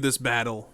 this battle.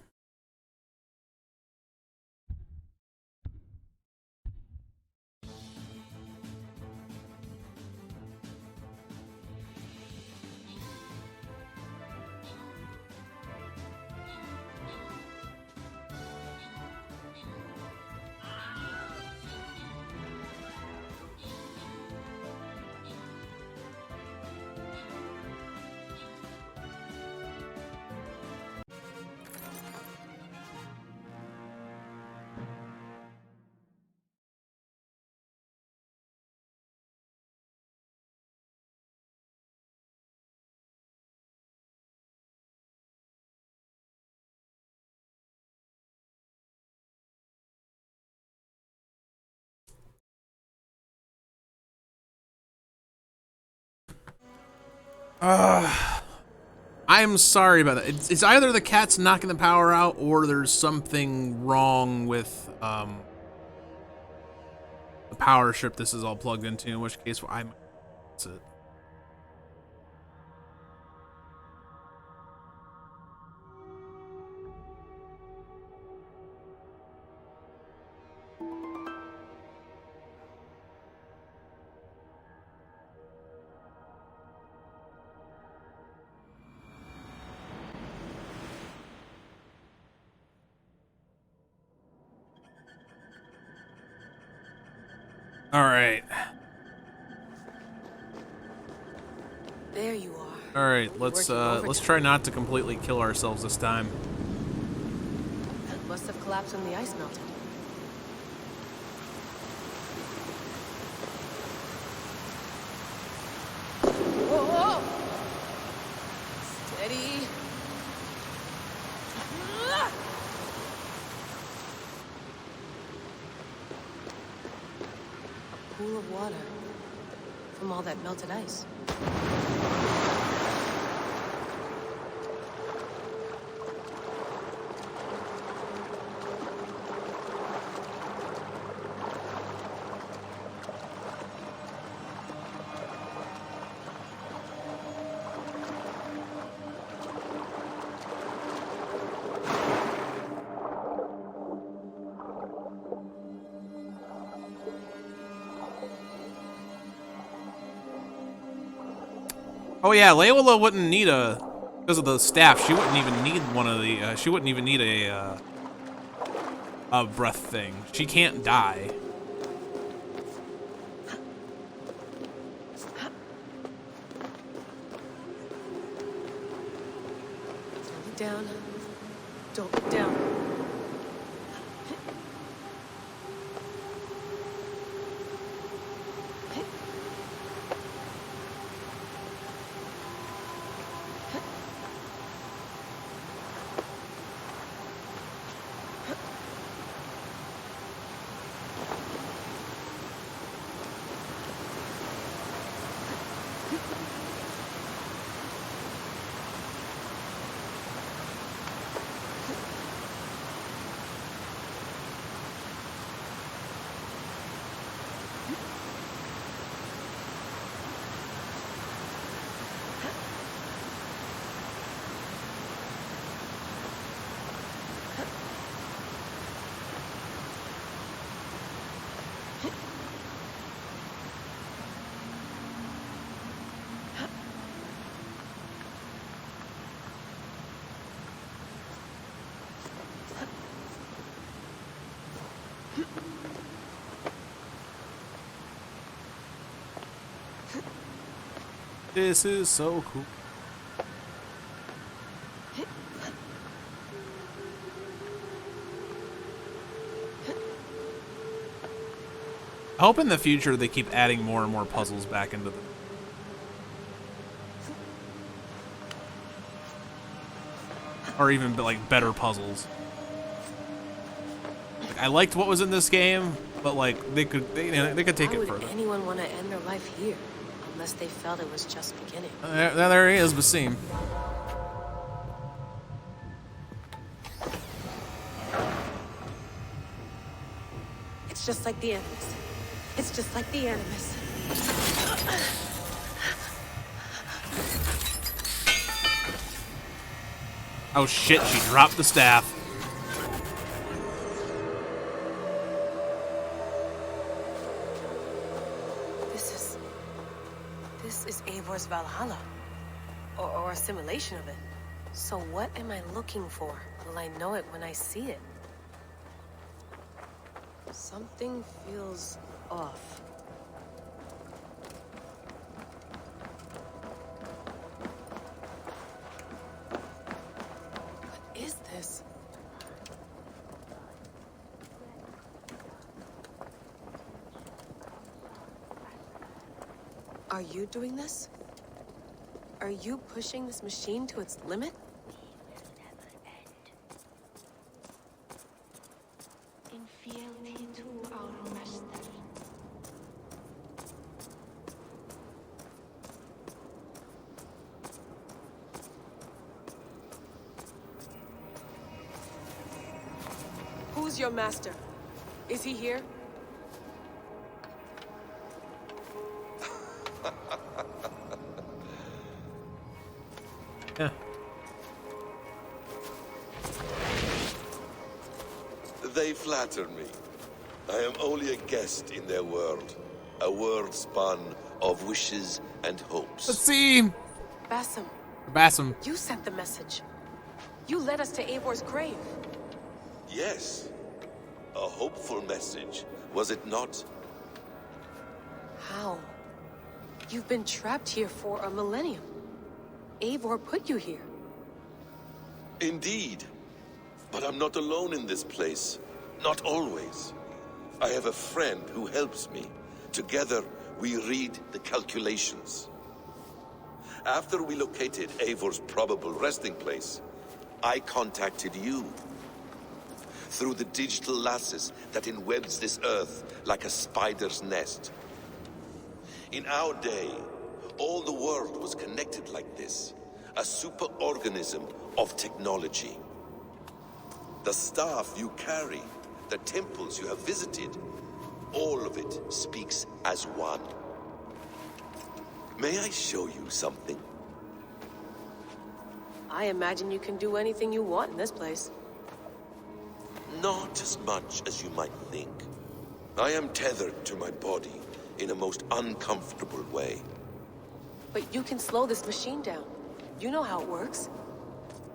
I'm sorry about that. It's either the cat's knocking the power out or there's something wrong with the power strip this is all plugged into, in which case that's it. All right. There you are. All right, let's try not to completely kill ourselves this time. That must have collapsed when the ice melted. Whoa! Steady. A pool of water from all that melted ice. Oh yeah, Leola wouldn't need because of the staff. She wouldn't even need one of the. She wouldn't even need a breath thing. She can't die. Down. Don't look down. This is so cool. I hope in the future they keep adding more and more puzzles back into the. Or even like better puzzles. Like, I liked what was in this game, but like they could take it further. Why would anyone want to end their life here, unless they felt it was just beginning? There he is, Basim. It's just like the Animus. It's just like the Animus. Oh shit, she dropped the staff. This is Eivor's Valhalla. Or a simulation of it. So what am I looking for? Will I know it when I see it? Something feels off. What is this? Are you doing this? Are you pushing this machine to its limit? In fealty to our master. Who's your master? Is he here? Yeah. They flatter me. I am only a guest in their world. A world spun of wishes and hopes. Let's see. Basim, Basim. you sent the message. You led us to Eivor's grave. Yes. A hopeful message, was it not? How? You've been trapped here for a millennium. Eivor put you here. Indeed. But I'm not alone in this place. Not always. I have a friend who helps me. Together, we read the calculations. After we located Eivor's probable resting place, I contacted you. Through the digital lasses that enwebs this earth like a spider's nest. In our day, all the world was connected like this. A superorganism of technology. The staff you carry, the temples you have visited, all of it speaks as one. May I show you something? I imagine you can do anything you want in this place. Not as much as you might think. I am tethered to my body in a most uncomfortable way. But you can slow this machine down. You know how it works.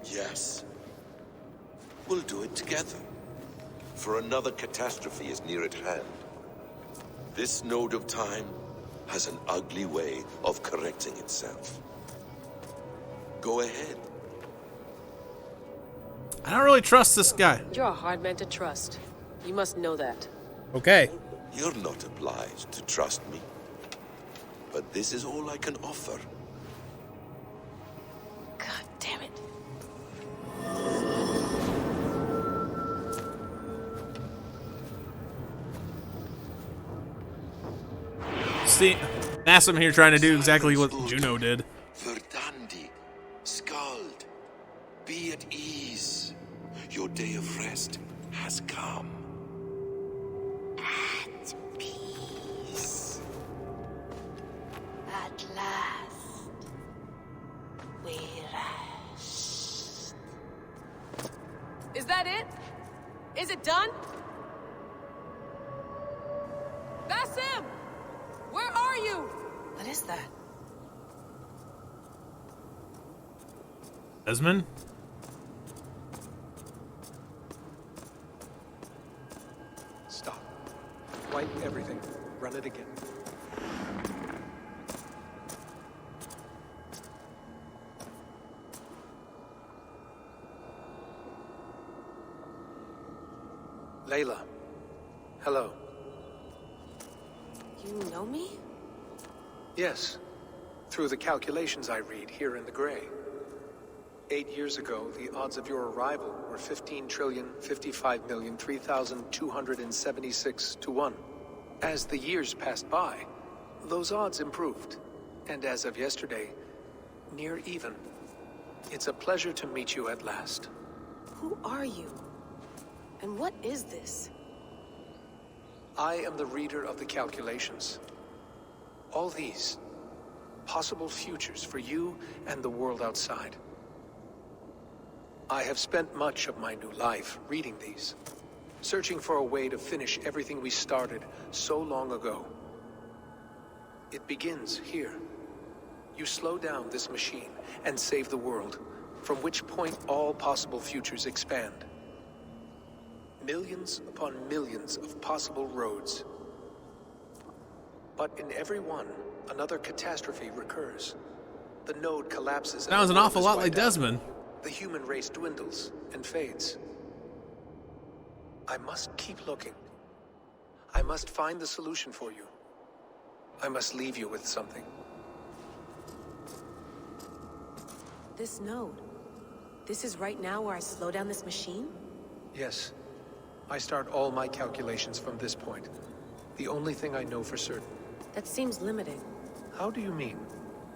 Yes. We'll do it together. For another catastrophe is near at hand. This node of time has an ugly way of correcting itself. Go ahead. I don't really trust this guy. You're a hard man to trust. You must know that. Okay. You're not obliged to trust me. But this is all I can offer. God damn it. See, Basim here trying to do exactly what Juno did. Verdandi, Skald, be at ease. Your day of rest has come. At peace. At last. We rest. Is that it? Is it done? Basim! Where are you? What is that? Desmond? Stop. Wipe everything. Run it again. Layla. Hello. You know me? Yes. Through the calculations I read here in the gray. 8 years ago, the odds of your arrival were 15,055,003,276 to 1. As the years passed by, those odds improved. And as of yesterday, near even. It's a pleasure to meet you at last. Who are you? And what is this? I am the reader of the calculations. All these, possible futures for you and the world outside. I have spent much of my new life reading these, searching for a way to finish everything we started so long ago. It begins here. You slow down this machine and save the world, from which point all possible futures expand. Millions upon millions of possible roads. But in every one, another catastrophe recurs. The node collapses. Sounds an awful lot like Desmond. The human race dwindles and fades. I must keep looking. I must find the solution for you. I must leave you with something. This node. This is right now where I slow down this machine? Yes. I start all my calculations from this point. The only thing I know for certain. That seems limiting. How do you mean?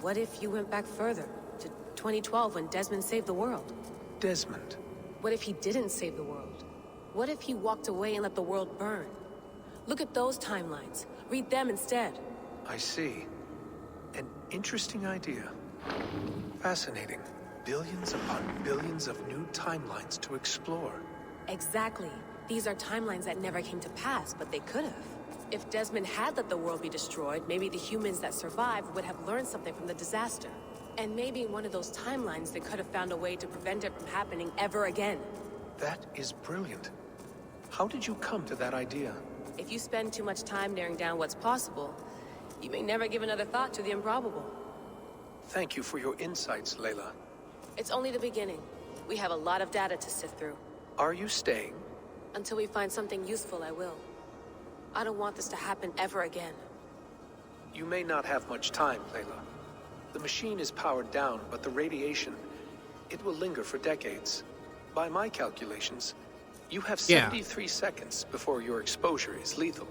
What if you went back further, to 2012 when Desmond saved the world? Desmond. What if he didn't save the world? What if he walked away and let the world burn? Look at those timelines. Read them instead. I see. An interesting idea. Fascinating. Billions upon billions of new timelines to explore. Exactly. These are timelines that never came to pass, but they could have. If Desmond had let the world be destroyed, maybe the humans that survived would have learned something from the disaster. And maybe in one of those timelines, they could have found a way to prevent it from happening ever again. That is brilliant. How did you come to that idea? If you spend too much time narrowing down what's possible, you may never give another thought to the improbable. Thank you for your insights, Layla. It's only the beginning. We have a lot of data to sift through. Are you staying? Until we find something useful, I will. I don't want this to happen ever again. You may not have much time, Layla. The machine is powered down, but the radiation, it will linger for decades. By my calculations, you have 73 seconds before your exposure is lethal.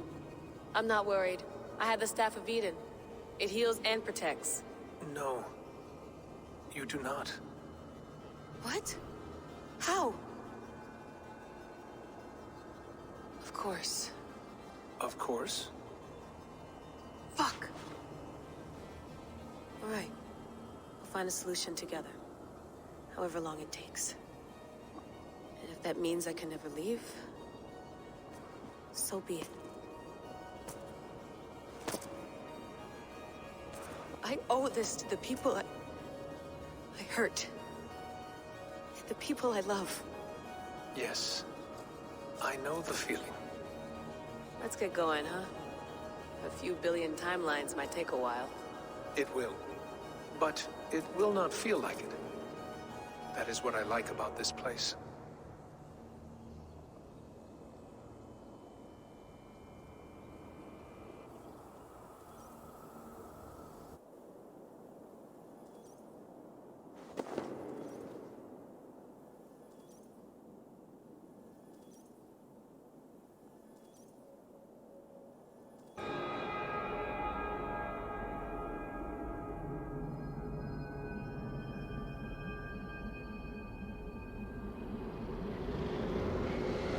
I'm not worried. I have the Staff of Eden. It heals and protects. No, you do not. What? How? Of course. Of course. Fuck. All right. We'll find a solution together. However long it takes. And if that means I can never leave, so be it. I owe this to the people I hurt. The people I love. Yes, I know the feeling. Let's get going, huh? A few billion timelines might take a while. It will. But it will not feel like it. That is what I like about this place.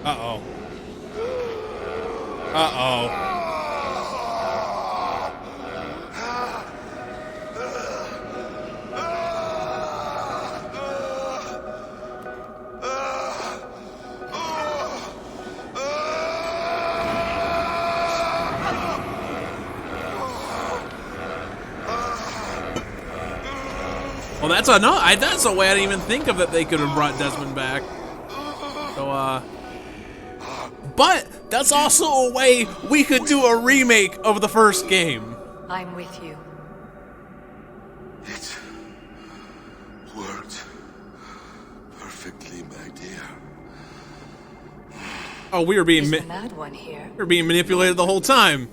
Uh-oh. Uh-oh. Well, that's a way I didn't even think of that they could have brought Desmond back. So, but that's also a way we could do a remake of the first game. I'm with you. It worked perfectly, my dear. Oh, we were being Is the mad one here? we were being manipulated the whole time.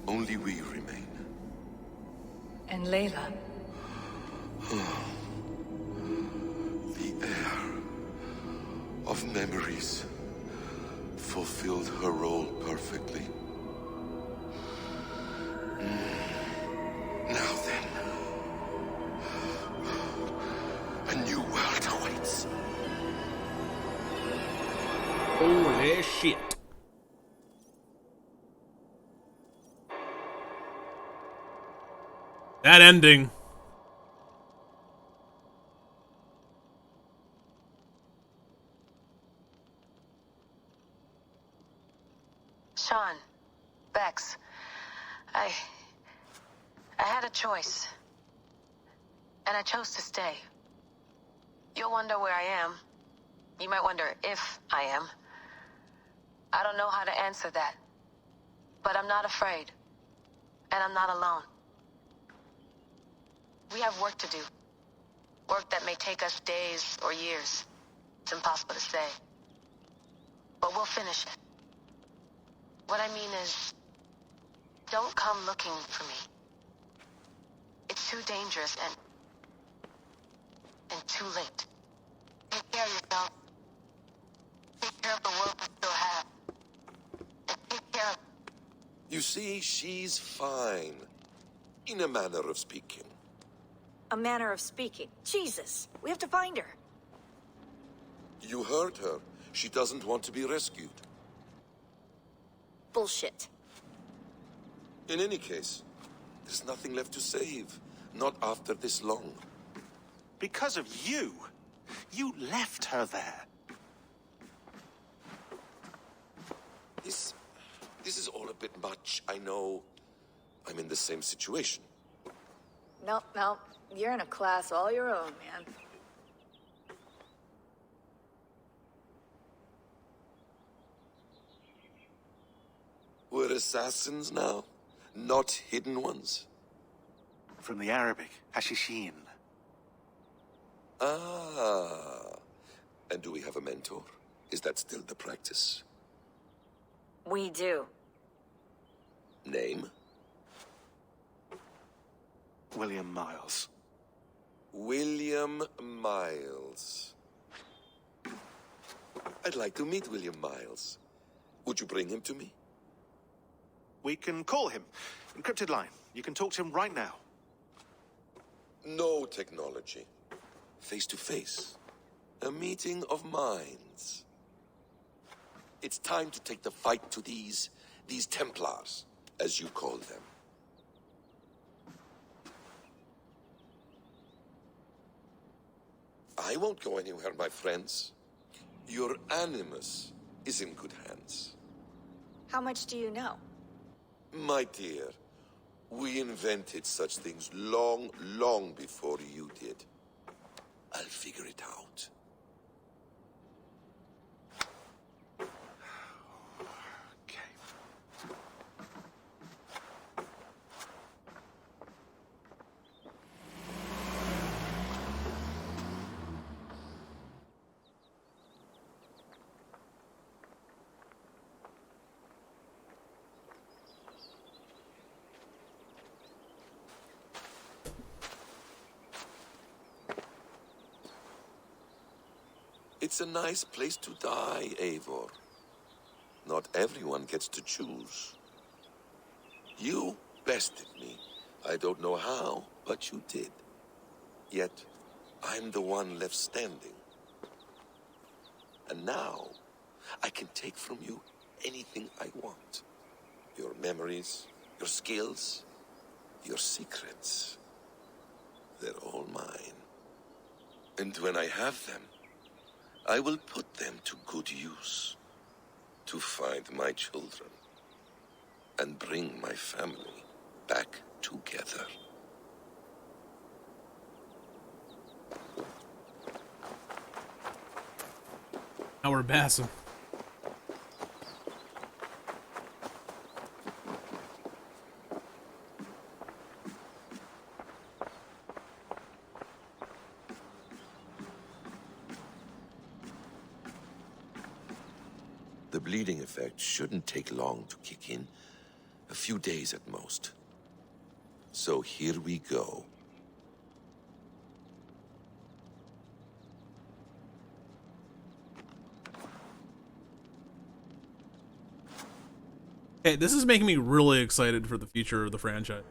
Only we remain. And Layla? The air of memories fulfilled her role perfectly. Now then, a new world awaits. Holy shit. That ending. Sean. Bex. I had a choice. And I chose to stay. You'll wonder where I am. You might wonder if I am. I don't know how to answer that. But I'm not afraid. And I'm not alone. We have work to do. Work that may take us days or years. It's impossible to say. But we'll finish it. What I mean is, don't come looking for me. It's too dangerous and too late. Take care of yourself. Take care of the world we still have. And take care of... You see, she's fine. In a manner of speaking. A manner of speaking. Jesus, we have to find her. You heard her. She doesn't want to be rescued. Bullshit. In any case, there's nothing left to save. Not after this long. Because of you. You left her there. This is all a bit much. I know. I'm in the same situation. No. You're in a class all your own, man. We're assassins now, not hidden ones. From the Arabic, Hashishin. Ah. And do we have a mentor? Is that still the practice? We do. Name? William Miles. William Miles. I'd like to meet William Miles. Would you bring him to me? We can call him. Encrypted line. You can talk to him right now. No technology. Face to face. A meeting of minds. It's time to take the fight to these Templars, as you call them. I won't go anywhere, my friends. Your Animus is in good hands. How much do you know? My dear, we invented such things long, long before you did. I'll figure it out. Okay. It's a nice place to die, Eivor. Not everyone gets to choose. You bested me. I don't know how, but you did. Yet, I'm the one left standing. And now, I can take from you anything I want. Your memories, your skills, your secrets. They're all mine. And when I have them, I will put them to good use. To find my children. And bring my family back together. Howard Bassam. The bleeding effect shouldn't take long to kick in. A few days at most. So here we go. Hey, this is making me really excited for the future of the franchise.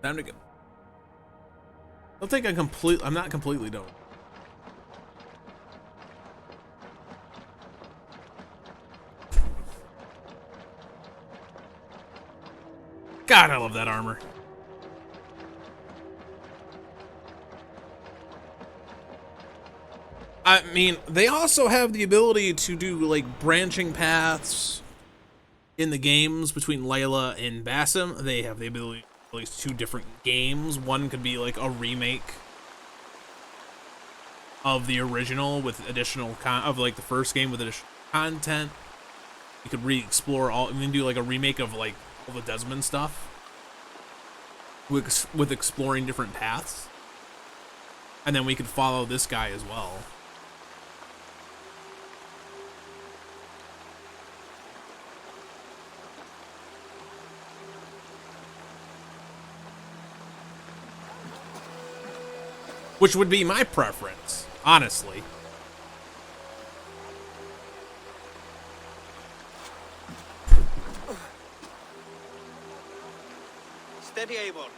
Time to go. I don't think I'm not completely done. God, I love that armor. I mean, they also have the ability to do like branching paths in the games between Layla and Basim. They have the ability to release 2 different games. One could be like a remake of the original with additional the first game with additional content. You could re-explore all, and then do like a remake of like all the Desmond stuff with exploring different paths. And then we could follow this guy as well. Which would be my preference, honestly. Steady, Eivor.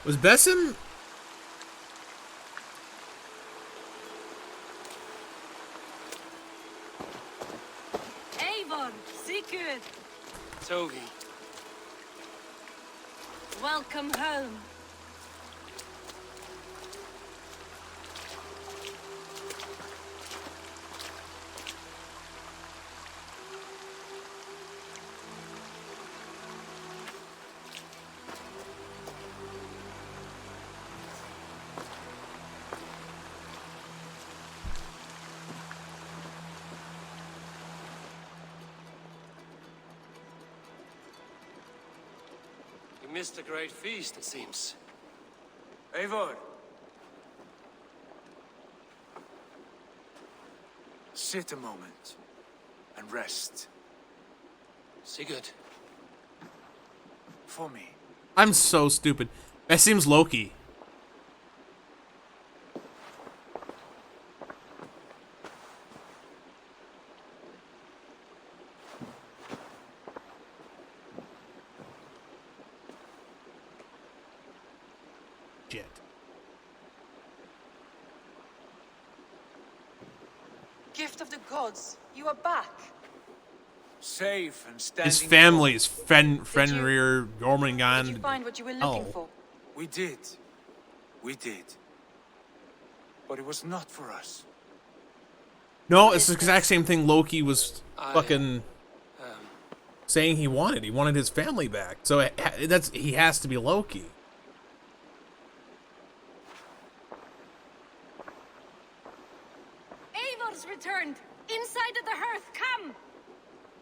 Was Basim? Eivor, Sigurd, Togi. welcome home. You missed a great feast, it seems. Eivor! Sit a moment and rest. Sigurd. For me. I'm so stupid. That seems Loki. Shit. Gift of the gods, you are back. Safe and standing. His family's Fenrir, Jormungand. Did you find what you were looking for? We did. We did. But it was not for us. No, it's the exact same thing Loki was fucking saying he wanted. He wanted his family back. So he has to be Loki. Eivor's returned! Inside of the hearth, come!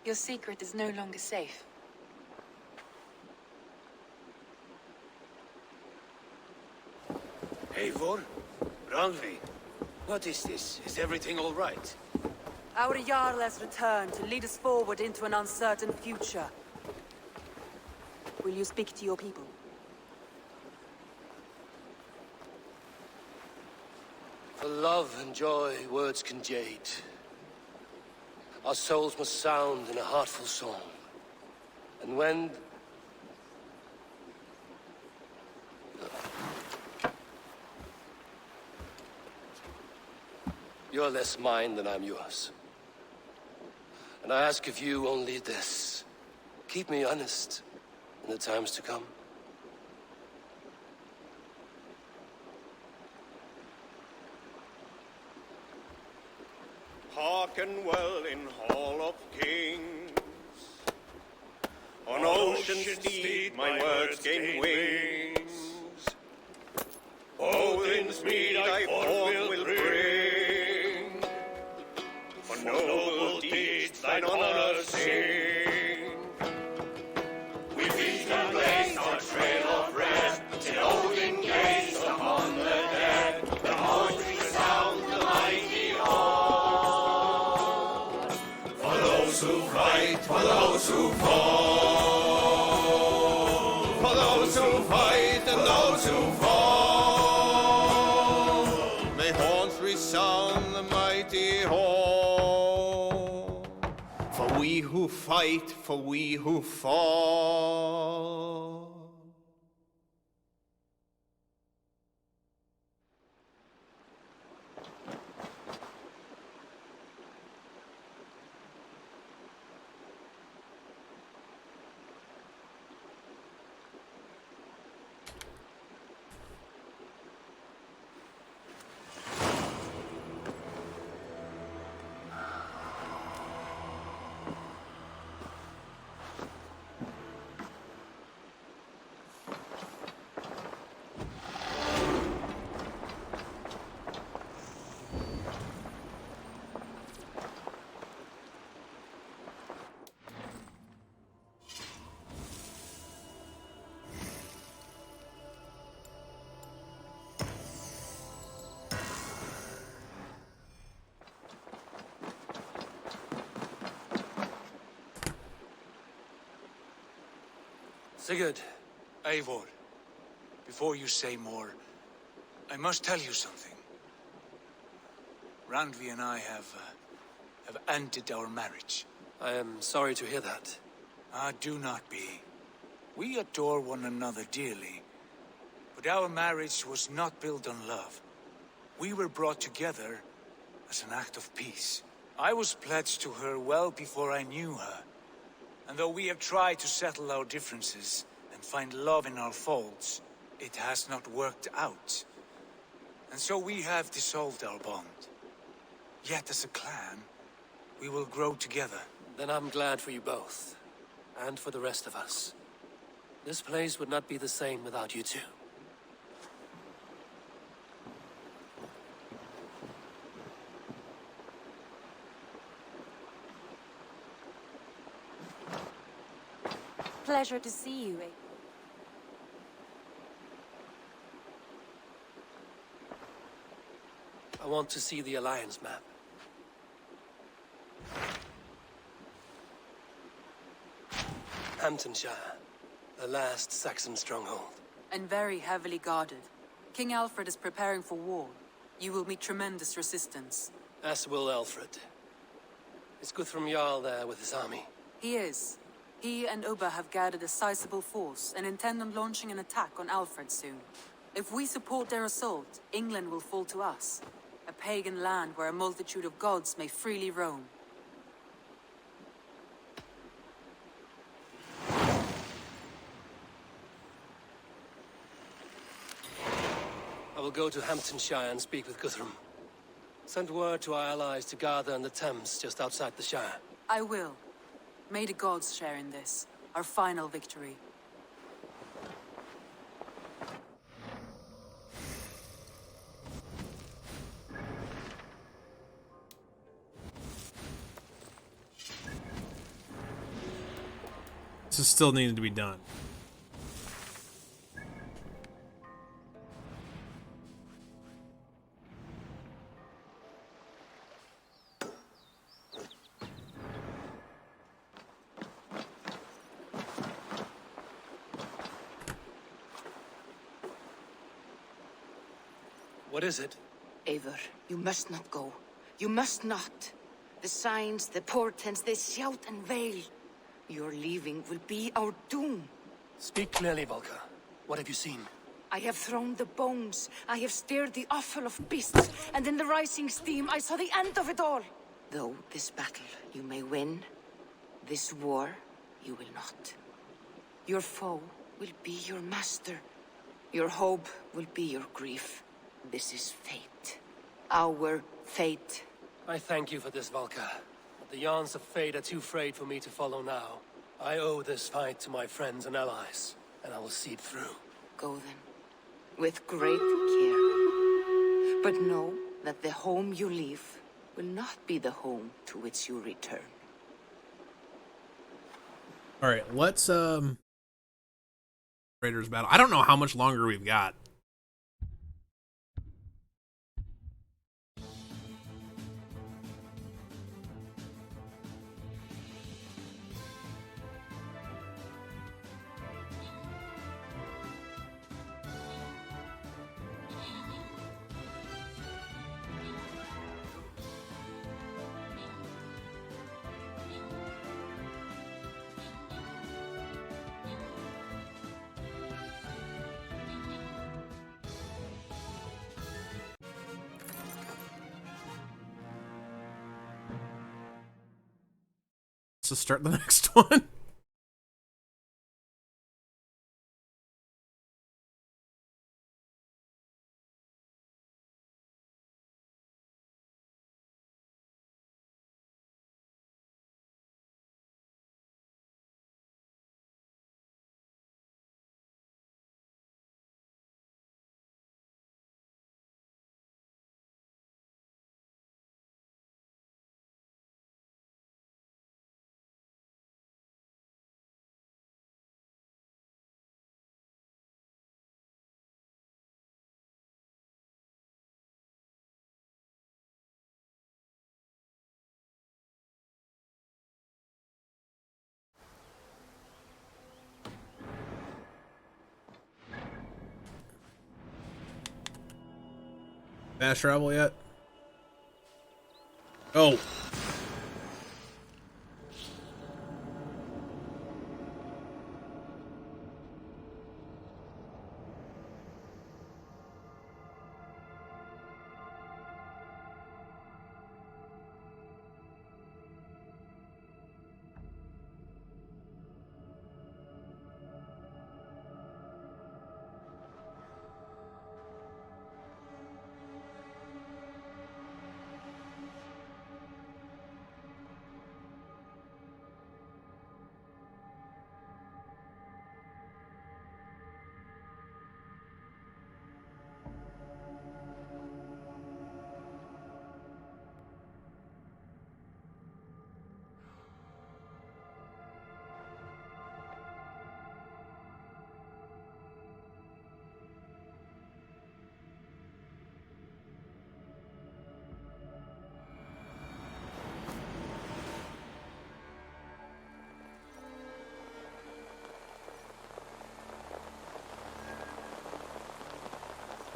Your secret is no longer safe. Eivor? Randvi? What is this? Is everything all right? Our Jarl has returned to lead us forward into an uncertain future. Will you speak to your people? For love and joy, words can jade. Our souls must sound in a heartful song. And when... You're less mine than I'm yours. And I ask of you only this. Keep me honest in the times to come. Hearken well in Hall of Kings. On ocean's steed my words gain wings. Odin's mead I forth will bring. For noble deeds thine honor sing. We feast and place our trail of rest till Odin gaze upon the dead. fight, for those who fall, for those who fight and those who fall. May horns resound the mighty hall, for we who fight, for we who fall. Sigurd, Eivor, before you say more, I must tell you something. Randvi and I have ended our marriage. I am sorry to hear that. Ah, do not be. We adore one another dearly, but our marriage was not built on love. We were brought together as an act of peace. I was pledged to her well before I knew her. And though we have tried to settle our differences and find love in our faults, it has not worked out. And so we have dissolved our bond. Yet as a clan, we will grow together. Then I'm glad for you both, and for the rest of us. This place would not be the same without you two. Pleasure to see you, I want to see the Alliance map. Hamptonshire, the last Saxon stronghold. And very heavily guarded. King Alfred is preparing for war. You will meet tremendous resistance. As will Alfred. Is Guthrum Jarl there with his army? He is. He and Ubba have gathered a sizable force and intend on launching an attack on Alfred soon. If we support their assault, England will fall to us. A pagan land where a multitude of gods may freely roam. I will go to Hamptonshire and speak with Guthrum. Send word to our allies to gather in the Thames just outside the Shire. I will. May the gods share in this, our final victory. This is still needed to be done. What is it? Eivor, you must not go. You must not. The signs, the portents, they shout and wail. Your leaving will be our doom. Speak clearly, Volker. What have you seen? I have thrown the bones. I have stirred the offal of beasts. And in the rising steam, I saw the end of it all. Though this battle you may win, this war you will not. Your foe will be your master. Your hope will be your grief. This is fate. Our fate. I thank you for this, Volker. But the yarns of fate are too frayed for me to follow now. I owe this fight to my friends and allies, and I will see it through. Go then, with great care. But know that the home you leave will not be the home to which you return. All right, let's Raiders battle. I don't know how much longer we've got. to start the next one. Fast travel yet? Oh.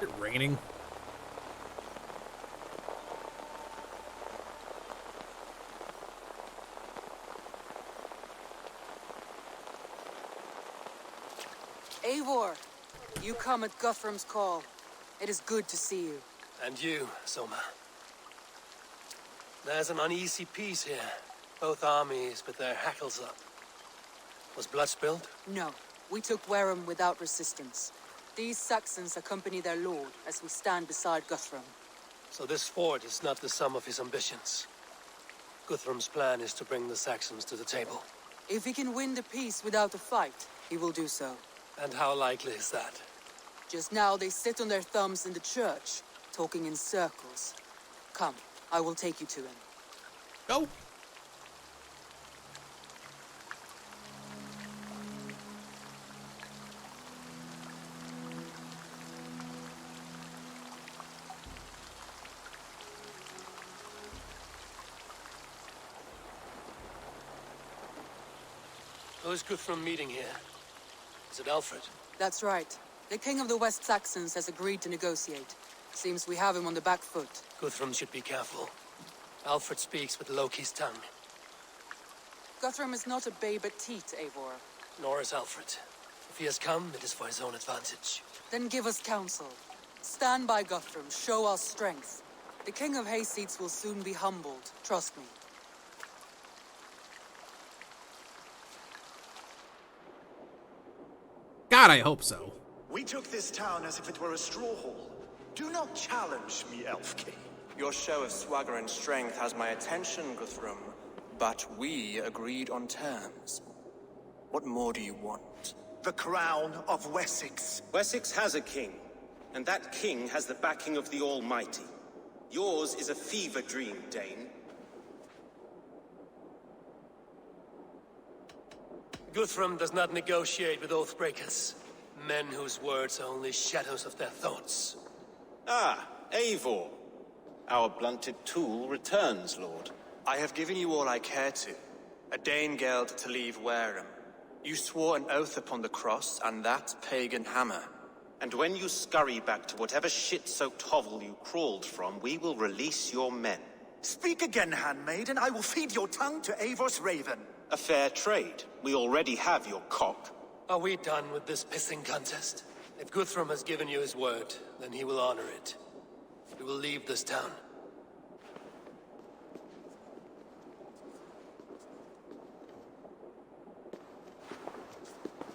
Is it raining? Eivor, you come at Guthrum's call. It is good to see you. And you, Soma. There's an uneasy peace here. Both armies with their hackles up. Was blood spilled? No, we took Wareham without resistance. These Saxons accompany their lord as we stand beside Guthrum. So this fort is not the sum of his ambitions. Guthrum's plan is to bring the Saxons to the table. If he can win the peace without a fight, he will do so. And how likely is that? Just now they sit on their thumbs in the church, talking in circles. Come, I will take you to him. Go! Who is Guthrum meeting here? Is it Alfred? That's right. The King of the West Saxons has agreed to negotiate. Seems we have him on the back foot. Guthrum should be careful. Alfred speaks with Loki's tongue. Guthrum is not a babe at teat, Eivor. Nor is Alfred. If he has come, it is for his own advantage. Then give us counsel. Stand by Guthrum, show our strength. The King of Hayseeds will soon be humbled, trust me. God, I hope so. We took this town as if it were a straw hall. Do not challenge me, Elf King. Your show of swagger and strength has my attention, Guthrum. But we agreed on terms. What more do you want? The crown of Wessex. Wessex has a king, and that king has the backing of the Almighty. Yours is a fever dream, Dane. Guthrum does not negotiate with oathbreakers. Men whose words are only shadows of their thoughts. Ah, Eivor. Our blunted tool returns, Lord. I have given you all I care to. A Danegeld to leave Wareham. You swore an oath upon the cross, and that pagan hammer. And when you scurry back to whatever shit-soaked hovel you crawled from, we will release your men. Speak again, handmaid, and I will feed your tongue to Eivor's raven. A fair trade. We already have your cock. Are we done with this pissing contest? If Guthrum has given you his word, then he will honor it. We will leave this town.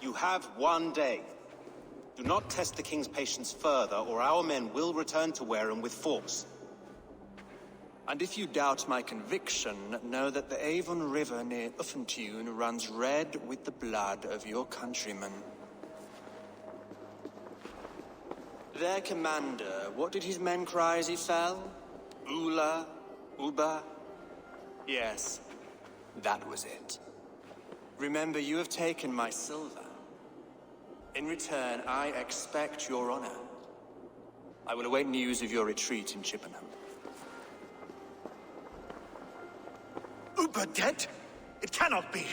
You have 1 day. Do not test the King's patience further, or our men will return to Wareham with force. And if you doubt my conviction, know that the Avon River near Uffentune runs red with the blood of your countrymen. Their commander, what did his men cry as he fell? Ula? Uba? Yes, that was it. Remember, you have taken my silver. In return, I expect your honor. I will await news of your retreat in Chippenham. Uber dead? It cannot be.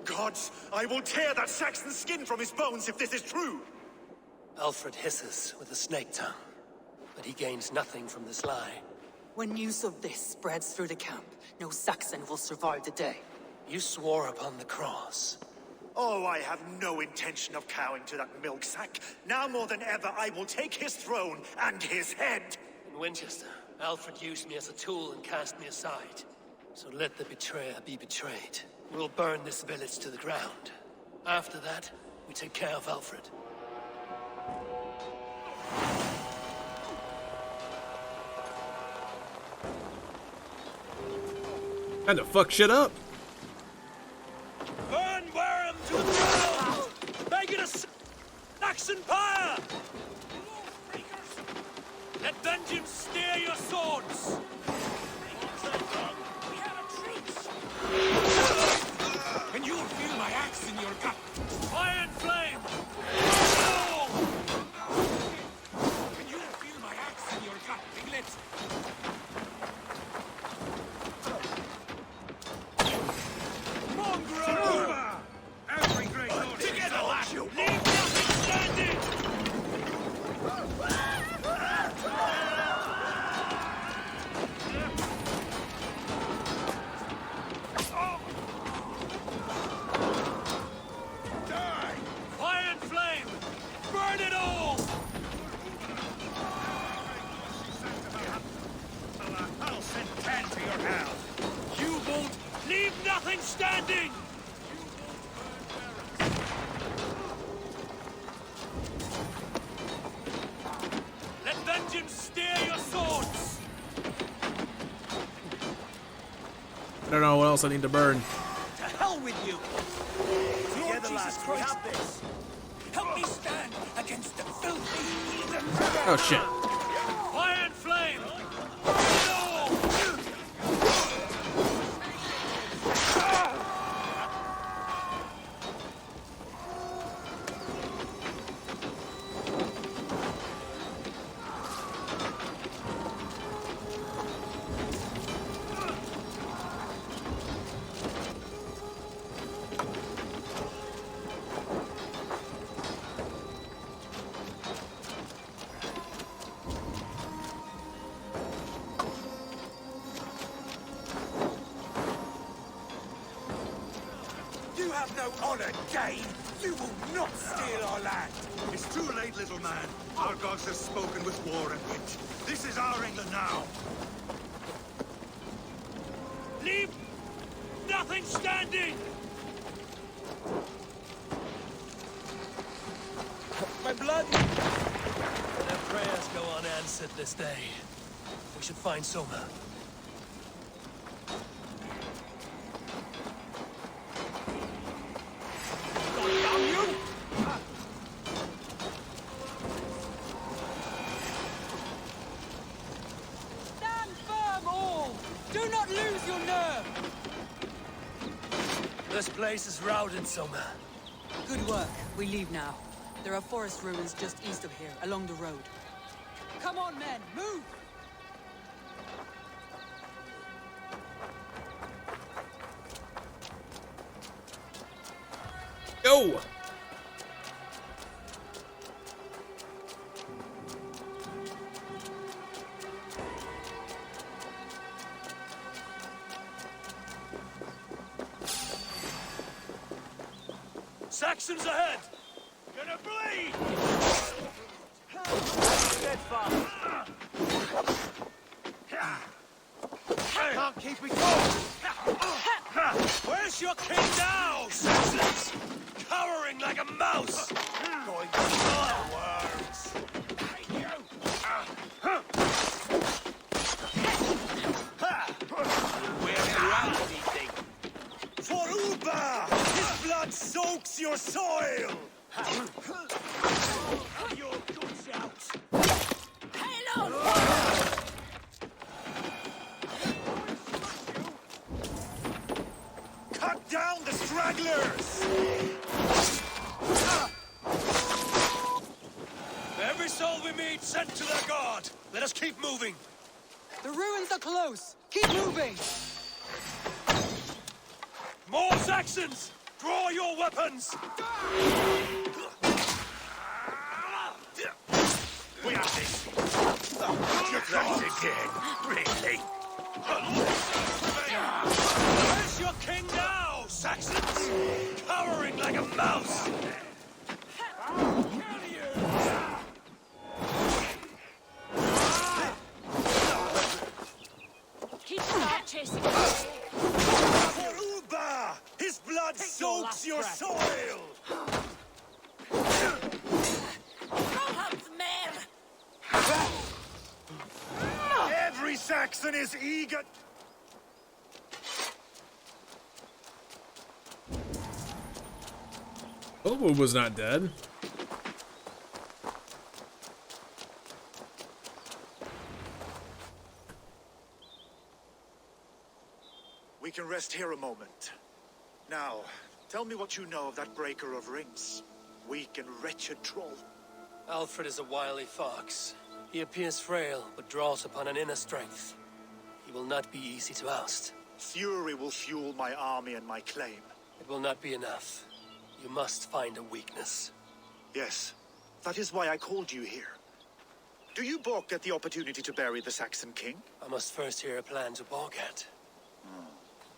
Gods, I will tear that Saxon's skin from his bones if this is true. Alfred hisses with a snake tongue, but he gains nothing from this lie. When news of this spreads through the camp, no Saxon will survive the day. You swore upon the cross. Oh, I have no intention of cowing to that milk sack. Now more than ever, I will take his throne and his head. In Winchester, Alfred used me as a tool and cast me aside. So let the betrayer be betrayed. We'll burn this village to the ground. After that, we take care of Alfred. Time to fuck shit up. Burn Wareham to the ground! Make it a Saxon pyre! Let vengeance steer your swords! We have a treat! And you'll feel my axe in your gut! Fire and flame! Oh! And you'll feel my axe in your gut, Piglet! Every great order! Together, lads! Leave nothing standing! Die! Fire and flame! Burn it all! I'll send 10 to your house! You won't leave nothing standing! Let vengeance steer your swords! I don't know what else I need to burn. To hell with you! Lord Jesus Christ, this! Help me stand against the filthy heathen! Oh shit. Fire and flame! You have no honor, Dane! You will not steal our land! It's too late, little man. Our gods have spoken with war and wit. This is our England now. Leave nothing standing! My blood! Their prayers go unanswered this day. We should find Soma. Stand firm, all! Do not lose your nerve! This place is routed, Soma. Good work. We leave now. There are forest ruins just east of here, along the road. Come on, men! Move! Go! Saxons ahead! Gonna bleed! Can't keep it going. Where's your king now, Saxons? cowering like a mouse! Going to fireworks! For Uba! His blood soaks your soil! Your goods out! Cut down the stragglers! Every soul we meet sent to their god! Let us keep moving! The ruins are close! Keep moving! More Saxons! Draw your weapons! We have this! You're right again, really? Where's your king now, Saxons? Cowering like a mouse! Keep start chasing. For Uba! His blood soaks your soil! Every Saxon is eager... Oba was not dead. We can rest here a moment. Now, tell me what you know of that breaker of rings. Weak and wretched troll. Alfred is a wily fox. He appears frail, but draws upon an inner strength. He will not be easy to oust. Fury will fuel my army and my claim. It will not be enough. You must find a weakness. Yes, that is why I called you here. Do you balk at the opportunity to bury the Saxon king? I must first hear a plan to balk at.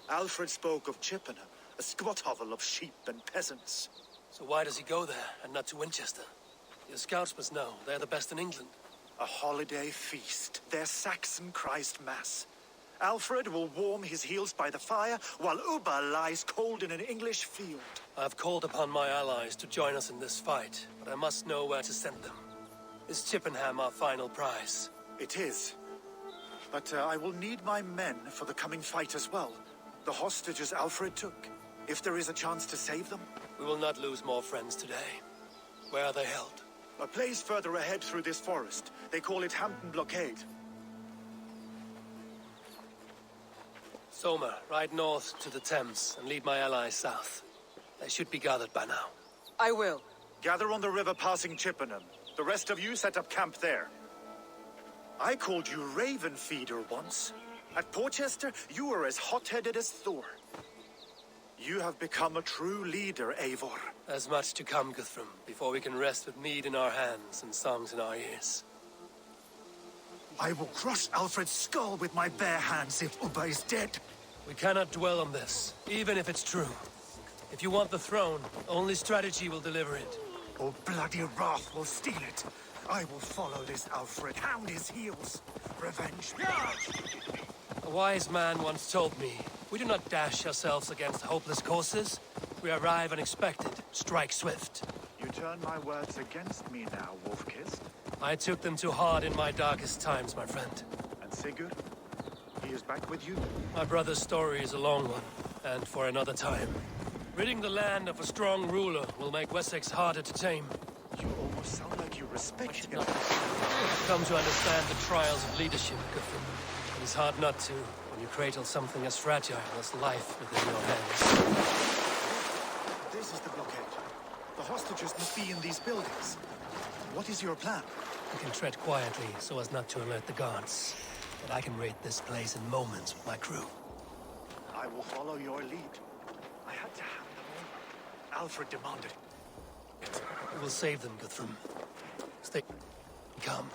Alfred spoke of Chippenham, a squat hovel of sheep and peasants. So why does he go there, and not to Winchester? Your scouts must know. They're the best in England. A holiday feast, their Saxon Christ Mass. Alfred will warm his heels by the fire, while Uba lies cold in an English field. I've called upon my allies to join us in this fight, but I must know where to send them. Is Chippenham our final prize? It is. But I will need my men for the coming fight as well. The hostages Alfred took. If there is a chance to save them. We will not lose more friends today. Where are they held? A place further ahead through this forest. They call it Hampton Blockade. Soma, ride north to the Thames and lead my allies south. They should be gathered by now. I will. Gather on the river passing Chippenham. The rest of you set up camp there. I called you Raven Feeder once. At Porchester, you were as hot-headed as Thor. You have become a true leader, Eivor. There's much to come, Guthrum, before we can rest with mead in our hands and songs in our ears. I will crush Alfred's skull with my bare hands if Uba is dead. We cannot dwell on this, even if it's true. If you want the throne, only strategy will deliver it. Or bloody wrath will steal it. I will follow this Alfred, hound his heels. Revenge. A wise man once told me, we do not dash ourselves against hopeless courses. We arrive unexpected, strike swift. You turn my words against me now, Wolf-Kissed. I took them too hard in my darkest times, my friend. And Sigurd? He is back with you? My brother's story is a long one, and for another time. Ridding the land of a strong ruler will make Wessex harder to tame. You almost sound like you respect him. I've come to understand the trials of leadership, Guthrum. It is hard not to, when you cradle something as fragile as life within your hands. This is the blockade. The hostages must be in these buildings. What is your plan? We can tread quietly so as not to alert the guards. But I can raid this place in moments with my crew. I will follow your lead. I had to hand them over. Alfred demanded it. We will save them, Guthrum. Stay calm.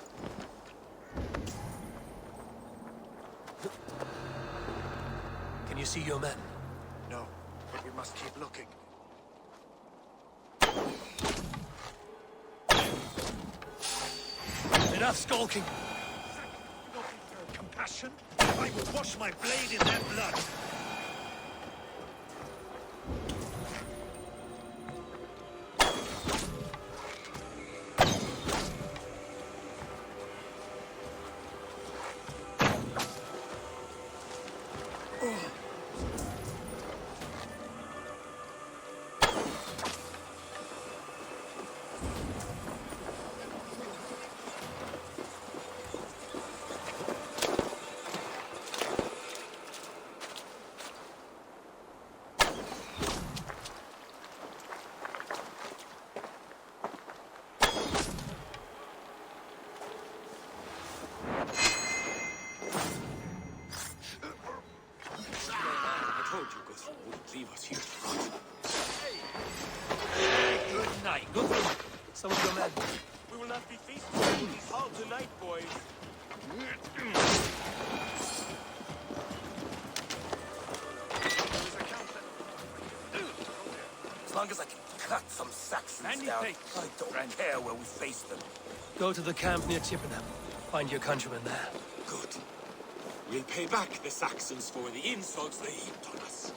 Can you see your men? No, but we must keep looking. Enough skulking! Compassion? I will wash my blade in their blood! Good night. Guthrum, some of your men. We will not be feasting in this hall tonight, boys. As long as I can cut some Saxons down, I don't care where we face them. Go to the camp near Chippenham. Find your countrymen there. Good. We'll pay back the Saxons for the insults they heaped on us.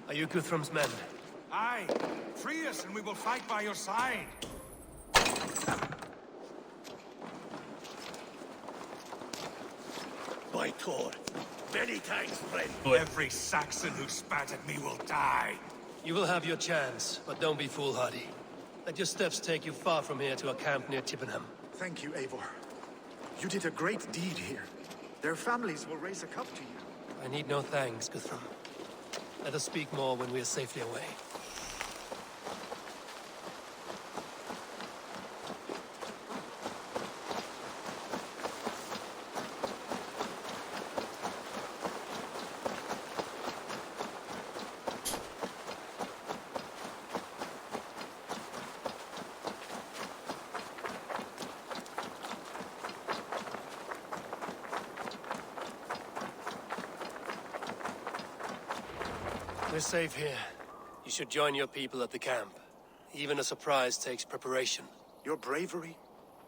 Are you Guthrum's men? Aye. Free us and we will fight by your side. By Thor, many thanks, friend. Every Saxon who spat at me will die. You will have your chance, but don't be foolhardy. Let your steps take you far from here to a camp near Chippenham. Thank you, Eivor. You did a great deed here. Their families will raise a cup to you. I need no thanks, Guthrum. Let us speak more when we are safely away. We're safe here. You should join your people at the camp. Even a surprise takes preparation. Your bravery,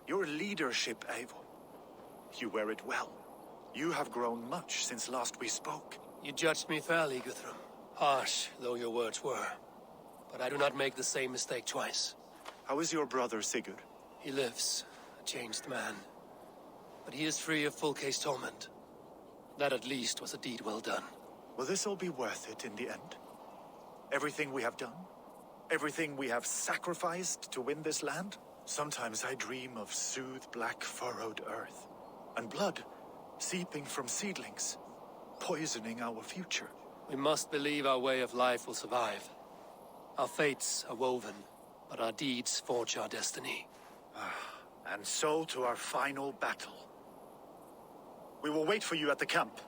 your leadership, Eivor. You wear it well. You have grown much since last we spoke. You judged me fairly, Guthrum. Harsh though your words were. But I do not make the same mistake twice. How is your brother, Sigurd? He lives, a changed man. But he is free of Fulke's torment. That at least was a deed well done. Will this all be worth it in the end? Everything we have done? Everything we have sacrificed to win this land? Sometimes I dream of soothed black furrowed earth, and blood seeping from seedlings, poisoning our future. We must believe our way of life will survive. Our fates are woven, but our deeds forge our destiny. And so to our final battle. We will wait for you at the camp.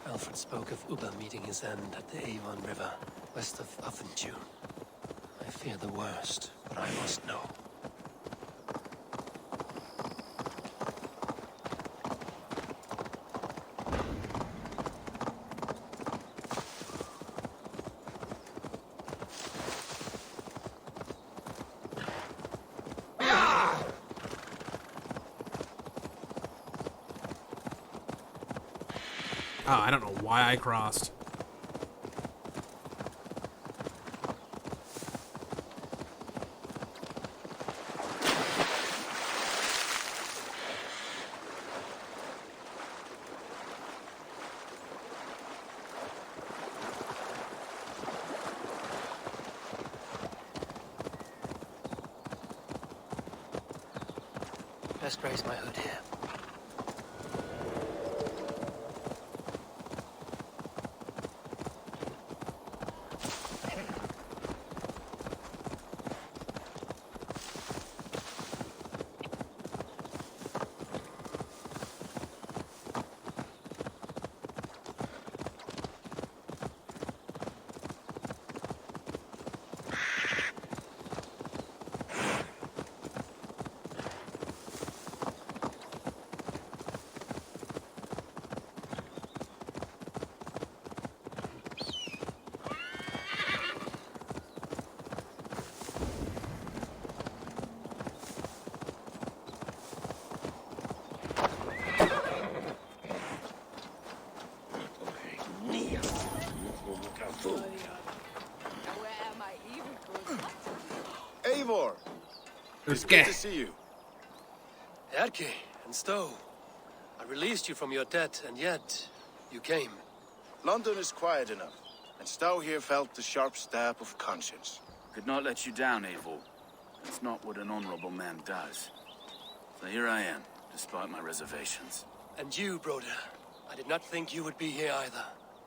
Alfred spoke of Ubba meeting his end at the Avon River, west of Uffentune. I fear the worst, but I must know. Oh, I don't know why I crossed. Best raise my hood here. It's good to see you. Erke and Stowe. I released you from your debt, and yet you came. London is quiet enough, and Stowe here felt the sharp stab of conscience. Could not let you down, Eivor. That's not what an honorable man does. So here I am, despite my reservations. And you, Broder. I did not think you would be here either.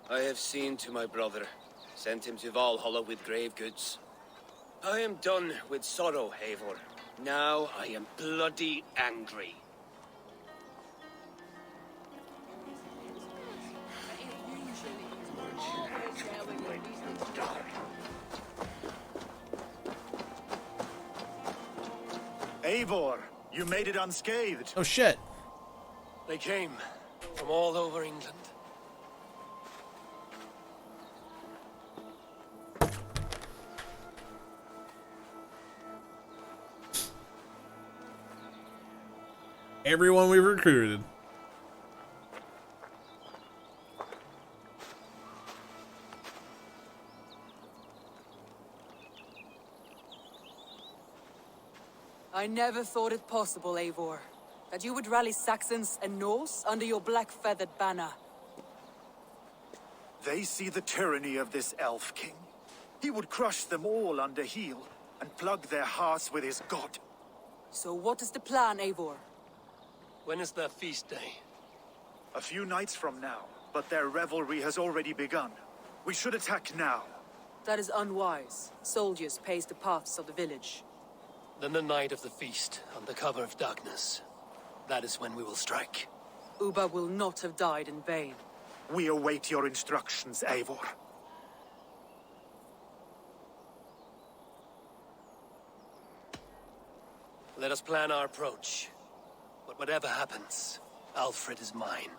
I have seen to my brother. Sent him to Valhalla with grave goods. I am done with sorrow, Eivor. Now I am bloody angry. Eivor, you made it unscathed. Oh shit. They came from all over England. Everyone we recruited. I never thought it possible, Eivor, that you would rally Saxons and Norse under your black-feathered banner. They see the tyranny of this elf king. He would crush them all under heel and plug their hearts with his god. So what is the plan, Eivor? When is their feast day? A few nights from now, but their revelry has already begun. We should attack now. That is unwise. Soldiers pace the paths of the village. Then the night of the feast, under cover of darkness. That is when we will strike. Ubba will not have died in vain. We await your instructions, Eivor. Let us plan our approach. But whatever happens, Alfred is mine.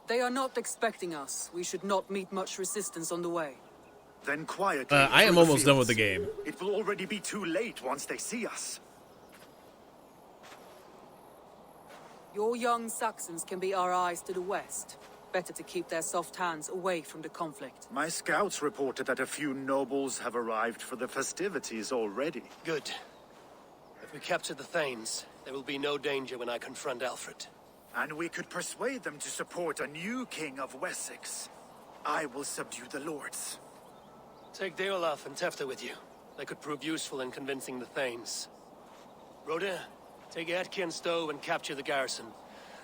They are not expecting us. We should not meet much resistance on the way. Then quietly. I am almost done with the game. It will already be too late once they see us. Your young Saxons can be our eyes to the west. Better to keep their soft hands away from the conflict. My scouts reported that a few nobles have arrived for the festivities already. Good. If we capture the Thanes, there will be no danger when I confront Alfred. And we could persuade them to support a new king of Wessex. I will subdue the lords. Take Deolaf and Tefta with you. They could prove useful in convincing the Thanes. Rhoda, take Erke and Stowe and capture the garrison.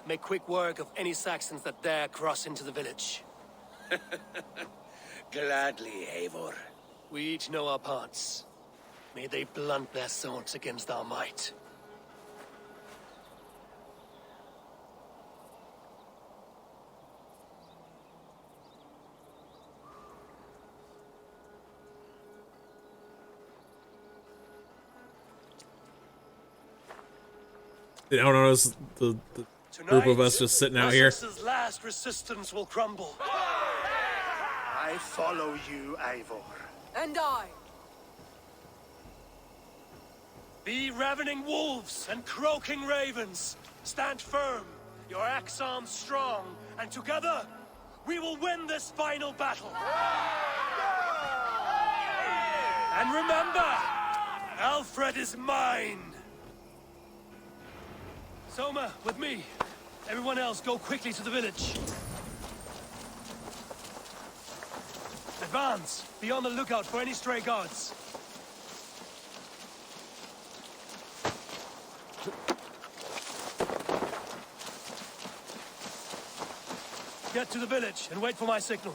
Make quick work of any Saxons that dare cross into the village. Gladly, Eivor. We each know our parts. May they blunt their swords against our might. I don't notice the group of us just sitting out here. Wessex's last resistance will crumble. I follow you, Eivor. And I. Be ravening wolves and croaking ravens. Stand firm, your axe arms strong, and together we will win this final battle. And remember, Alfred is mine. Soma, with me. Everyone else, go quickly to the village. Advance. Be on the lookout for any stray guards. Get to the village and wait for my signal.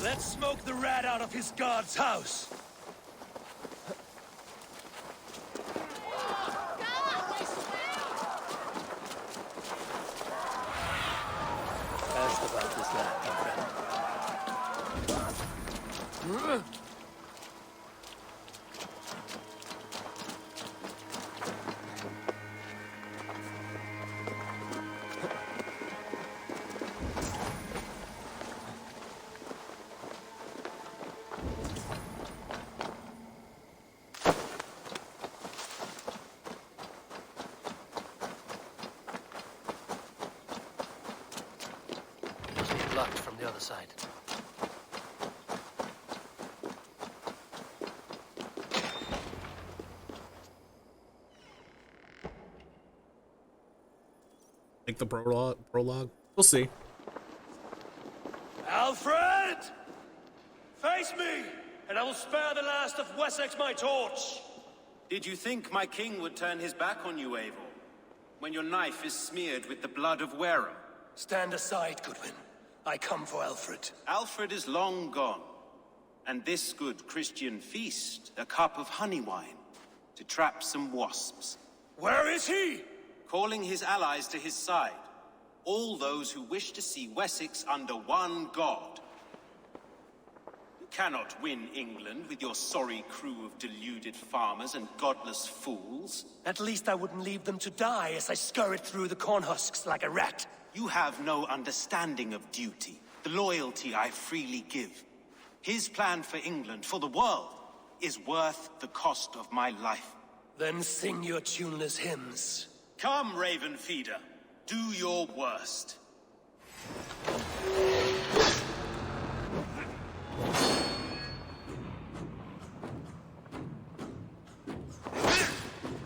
Let's smoke the rat out of his guard's house. Ask about this lad, my friend. other side. Like the prologue? We'll see. Alfred! Face me, and I will spare the last of Wessex my torch! Did you think my king would turn his back on you, Eivor? When your knife is smeared with the blood of Wareham? Stand aside, Goodwin. I come for Alfred. Alfred is long gone. And this good Christian feast, a cup of honey wine, to trap some wasps. Where is he? Calling his allies to his side. All those who wish to see Wessex under one god. You cannot win England with your sorry crew of deluded farmers and godless fools. At least I wouldn't leave them to die as I scurried through the corn husks like a rat. You have no understanding of duty, the loyalty I freely give. His plan for England, for the world, is worth the cost of my life. Then sing your tuneless hymns. Come, Raven Feeder. Do your worst.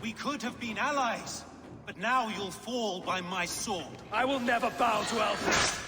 We could have been allies, but now you'll fall by my sword. I will never bow to Alfred.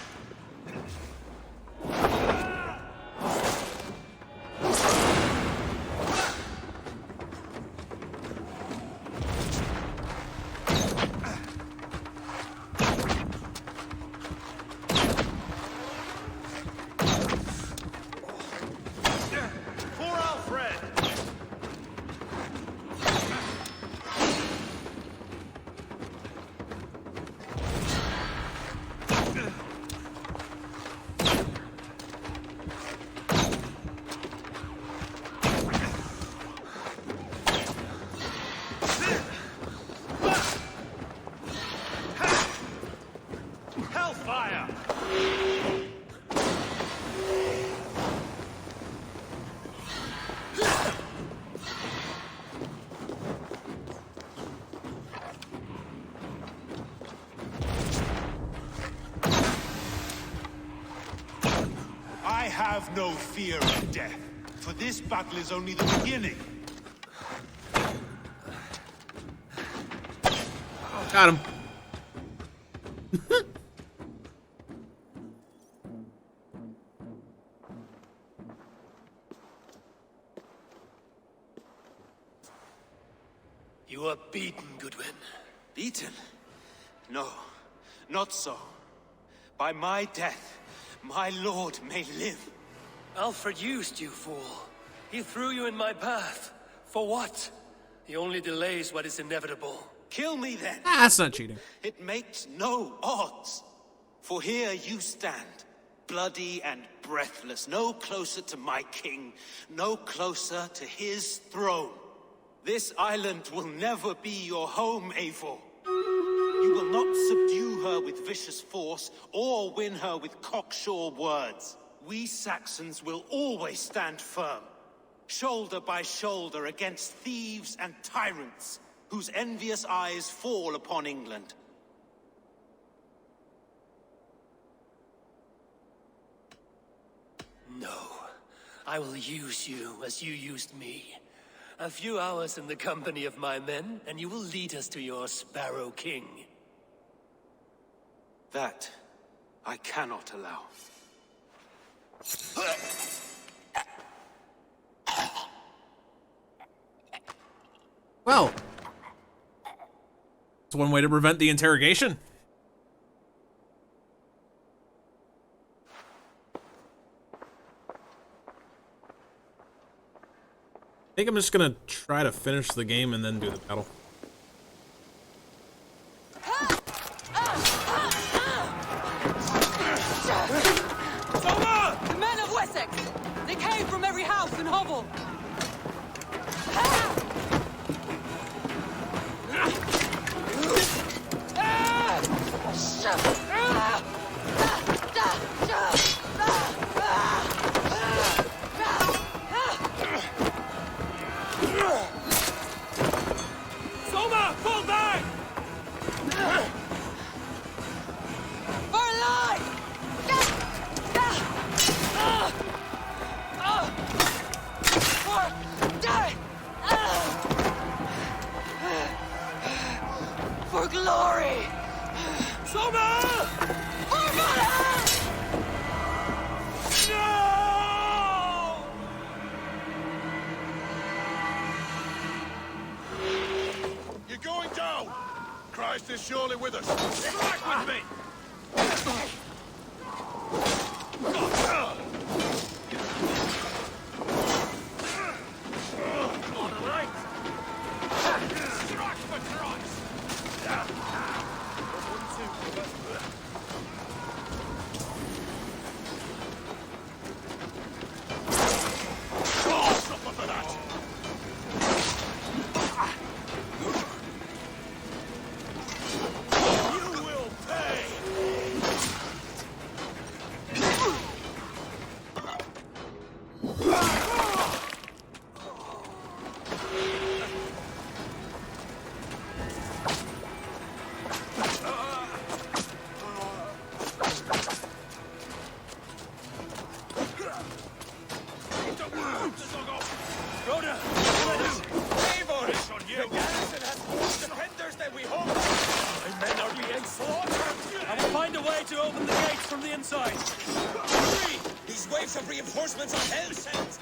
I have no fear of death, for this battle is only the beginning. Got him. You are beaten, Goodwin. Beaten? No, not so. By my death, my lord may live. Alfred used you, fool. He threw you in my path. For what? He only delays what is inevitable. Kill me then. That's not cheating. It makes no odds. For here you stand, bloody and breathless, no closer to my king, no closer to his throne. This island will never be your home, Eivor. You will not subdue her with vicious force, or win her with cocksure words. We Saxons will always stand firm, shoulder by shoulder against thieves and tyrants, whose envious eyes fall upon England. No, I will use you as you used me. A few hours in the company of my men, and you will lead us to your Sparrow King. That I cannot allow. Well, it's one way to prevent the interrogation. I think I'm just gonna try to finish the game and then do the battle. The men of Wessex! They came from every house and hovel! Soma, fall back! For life! For glory! Soma! For valor! No! You're going down! Christ is surely with us. Back with me! On the right! Strike for Christ! Oh, suffer for that! You will pay! Rhoda! Eivor! It's on you! The garrison has more defenders than we hoped! My men are being slaughtered! I will find a way to open the gates from the inside! Hurry! These waves of reinforcements are hell sent!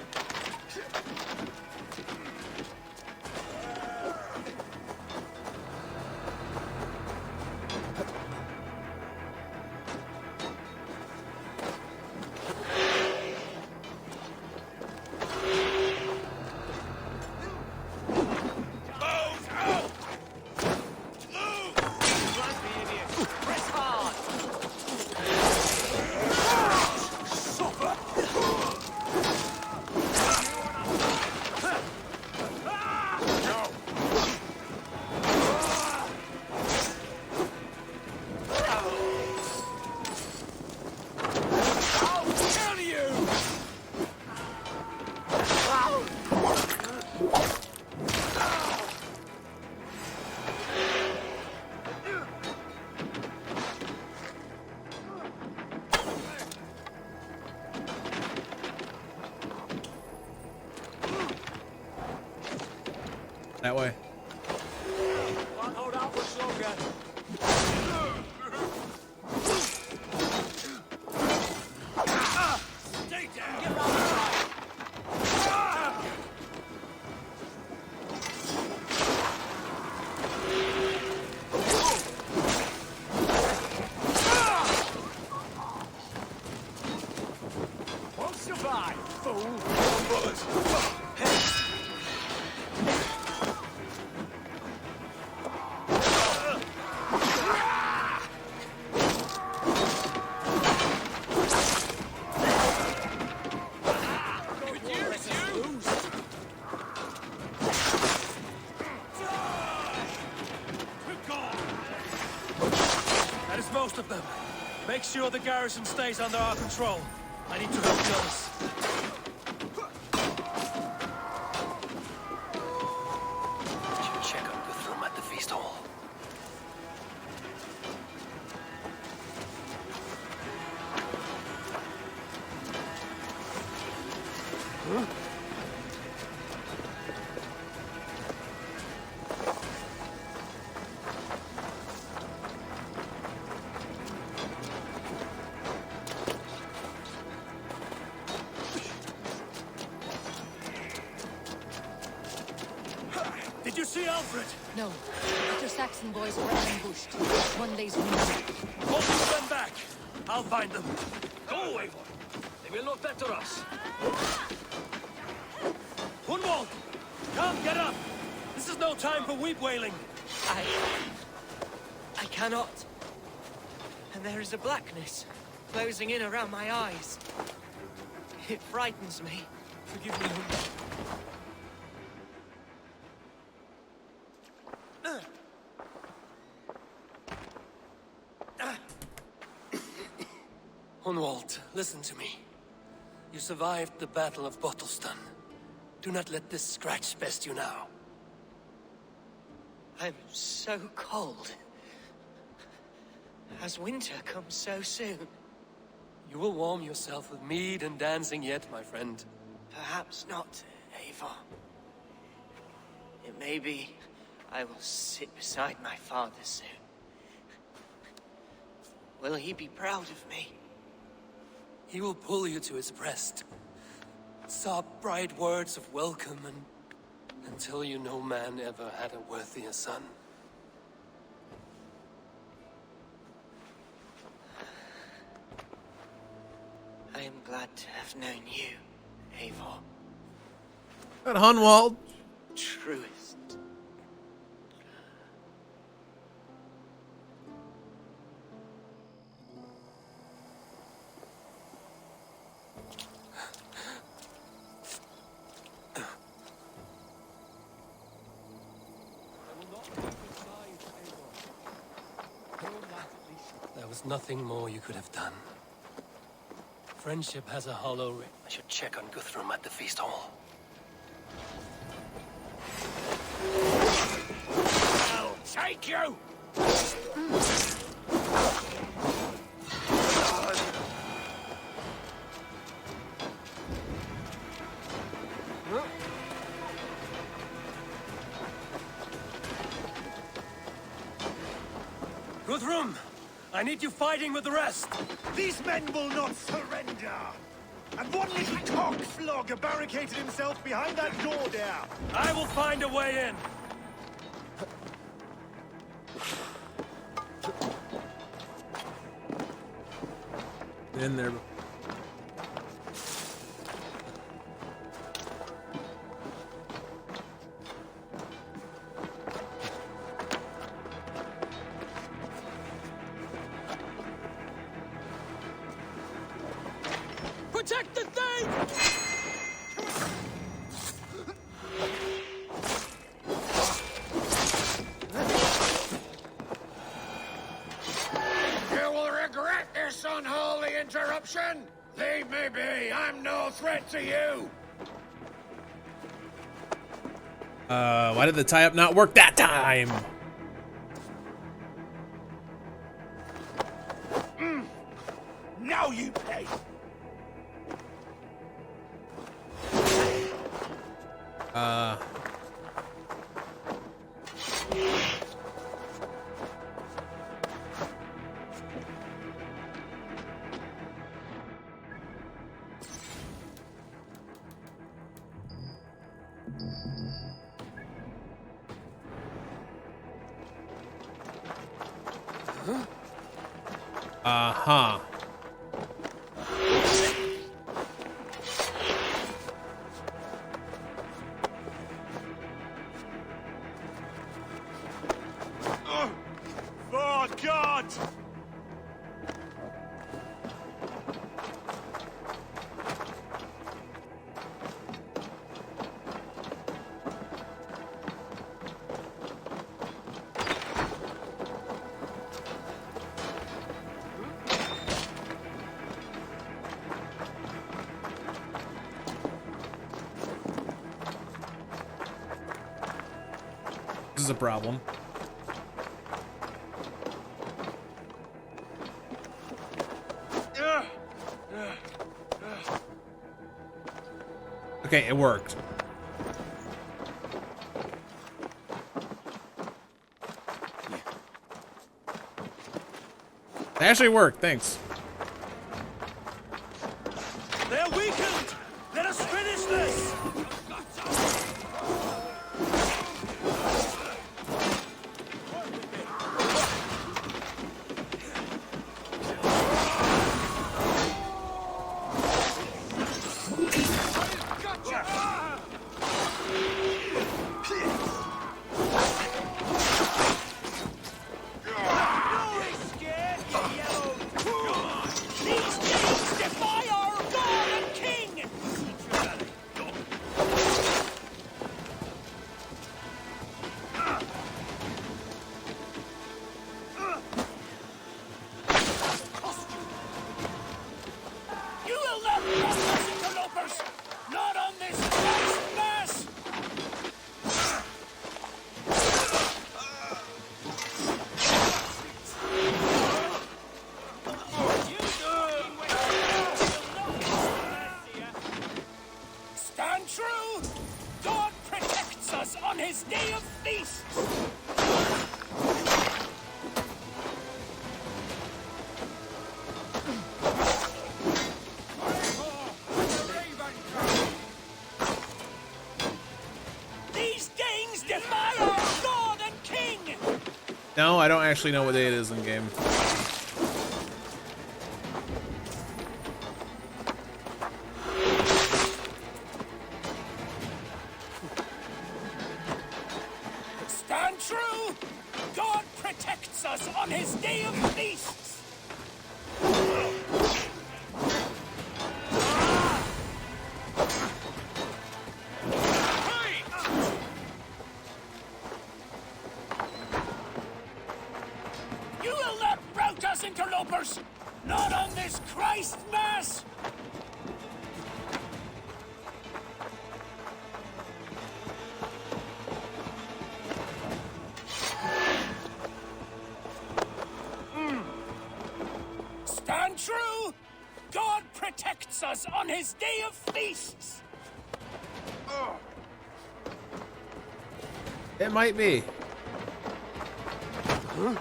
That way. Can't hold out much longer. Stay down! Get round the side! Won't survive, fool! Brothers! That is most of them. Make sure the garrison stays under our control. I need to help the others. Should check up with them at the feast hall. Huh? Did you see Alfred? No. But your Saxon boys were ambushed. One day's wounded. Hold these men back. I'll find them. Go, Eivor. They will not better us. Gunwald! Come, get up! This is no time for weep wailing. I cannot. And there is a blackness closing in around my eyes. It frightens me. Forgive me, Hunwald. Hunwald, listen to me. You survived the Battle of Bottleston. Do not let this scratch pest you now. I'm so cold. Has winter come so soon? You will warm yourself with mead and dancing yet, my friend. Perhaps not, Eivor. It may be I will sit beside my father soon. Will he be proud of me? He will pull you to his breast, sob bright words of welcome, and tell you no man ever had a worthier son. I am glad to have known you, Eivor. At Hunwald. Truest. There was nothing more you could have done. Friendship has a hollow ring. I should check on Guthrum at the feast hall. I'll take you! Guthrum! I need you fighting with the rest! These men will not surrender! And one little cockflogger barricaded himself behind that door there! I will find a way in! In there. Protect the thing! You will regret this unholy interruption! Leave me be! I'm no threat to you! Why did the tie-up not work that time? Now you pay! Uh-huh. Oh, God! This is a problem. Okay, it worked. It actually worked, thanks. They're weakened! Let us finish this! actually know what day it is in game. Stand true! God protects us on his day of feasts! You will not rout us, interlopers! Not on this Christ Mass! Stand true! God protects us on his day of feasts! It might be. Huh?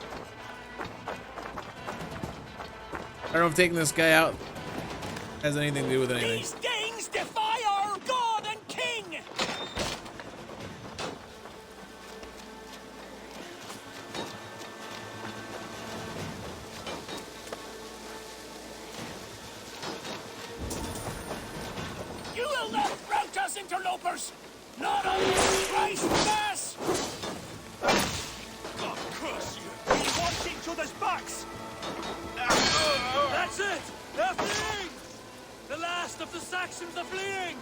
I don't know if taking this guy out has anything to do with anything. These gangs defy our God and King! You will not rout us, interlopers! Not on this Christ Mass! God curse you! We want each other's backs! That's it! They're fleeing! The last of the Saxons are fleeing!